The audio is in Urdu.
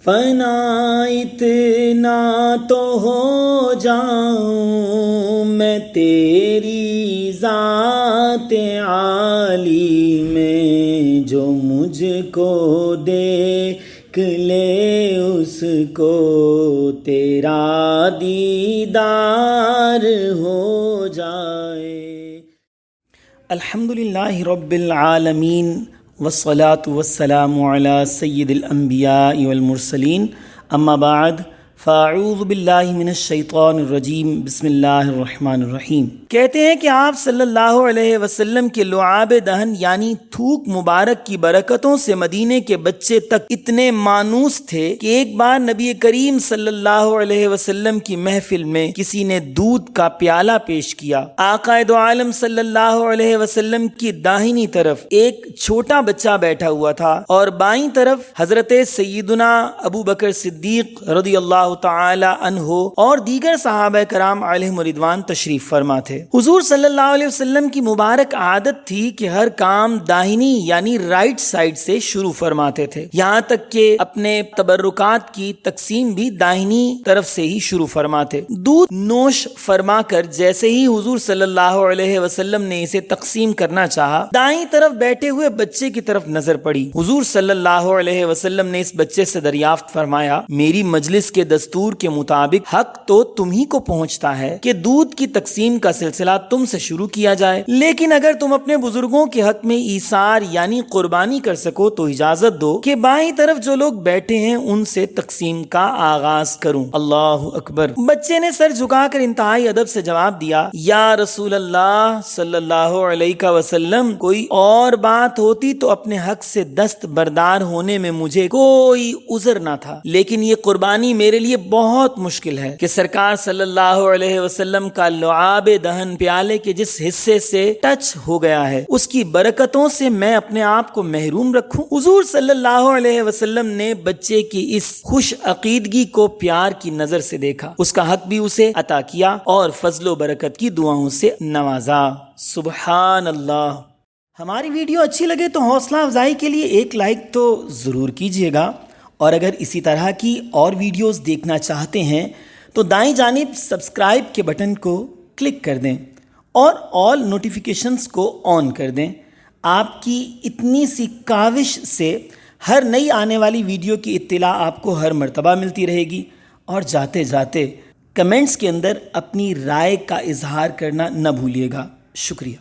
فنا اتنا تو ہو جاؤں میں تیری ذات عالی میں، جو مجھ کو دیکھ لے اس کو تیرا دیدار ہو جائے۔ الحمدللہ رب العالمین والصلاة والسلام علی سید الانبیاء والمرسلین، اما بعد فاعوذ باللہ من الشیطان الرجیم، بسم اللہ الرحمن الرحیم۔ کہتے ہیں کہ آپ صلی اللہ علیہ وسلم کے لعاب دہن یعنی تھوک مبارک کی برکتوں سے مدینے کے بچے تک اتنے مانوس تھے کہ ایک بار نبی کریم صلی اللہ علیہ وسلم کی محفل میں کسی نے دودھ کا پیالہ پیش کیا۔ آقا دو عالم صلی اللہ علیہ وسلم کی داہنی طرف ایک چھوٹا بچہ بیٹھا ہوا تھا اور بائیں طرف حضرت سیدنا ابو بکر صدیق رضی اللہ تعالی عنہ اور دیگر صحابہ کرام علیہم رضوان تشریف فرما تھے۔ حضور صلی اللہ علیہ وسلم کی مبارک عادت تھی کہ ہر کام داہنی یعنی رائٹ سائڈ سے شروع فرماتے تھے، یہاں تک کہ اپنے تبرکات کی تقسیم بھی داہنی طرف سے ہی شروع فرماتے۔ دودھ نوش فرما کر جیسے ہی حضور صلی اللہ علیہ وسلم نے اسے تقسیم کرنا چاہا، دائیں طرف بیٹھے ہوئے بچے کی طرف نظر پڑی۔ حضور صلی اللہ علیہ وسلم نے اس بچے سے دریافت فرمایا، میری مجلس کے دستور کے مطابق حق تو تم ہی کو پہنچتا ہے کہ دودھ کی تقسیم کا سلسلہ تم سے شروع کیا جائے، لیکن اگر تم اپنے بزرگوں کے حق میں ایثار یعنی قربانی کر سکو تو اجازت دو کہ بائیں طرف جو لوگ بیٹھے ہیں ان سے تقسیم کا آغاز کروں۔ اللہ اکبر۔ بچے نے سر جھکا کر انتہائی ادب سے جواب دیا، یا رسول اللہ صلی اللہ علیہ وسلم، کوئی اور بات ہوتی تو اپنے حق سے دست بردار ہونے میں مجھے کوئی عذر نہ تھا، لیکن یہ قربانی میرے لیے بہت مشکل ہے کہ سرکار صلی اللہ علیہ وسلم کا لعاب دہن پیالے کے جس حصے سے ٹچ ہو گیا ہے اس کی برکتوں سے میں اپنے آپ کو محروم رکھوں۔ حضور صلی اللہ علیہ وسلم نے بچے کی اس خوش عقیدگی کو پیار کی نظر سے دیکھا، اس کا حق بھی اسے عطا کیا اور فضل و برکت کی دعاؤں سے نوازا۔ سبحان اللہ۔ ہماری ویڈیو اچھی لگے تو حوصلہ افزائی کے لیے ایک لائک تو ضرور کیجیے گا، اور اگر اسی طرح کی اور ویڈیوز دیکھنا چاہتے ہیں تو دائیں جانب سبسکرائب کے بٹن کو کلک کر دیں اور آل نوٹیفیکیشنز کو آن کر دیں۔ آپ کی اتنی سی کاوش سے ہر نئی آنے والی ویڈیو کی اطلاع آپ کو ہر مرتبہ ملتی رہے گی، اور جاتے جاتے کمنٹس کے اندر اپنی رائے کا اظہار کرنا نہ بھولیے گا۔ شکریہ۔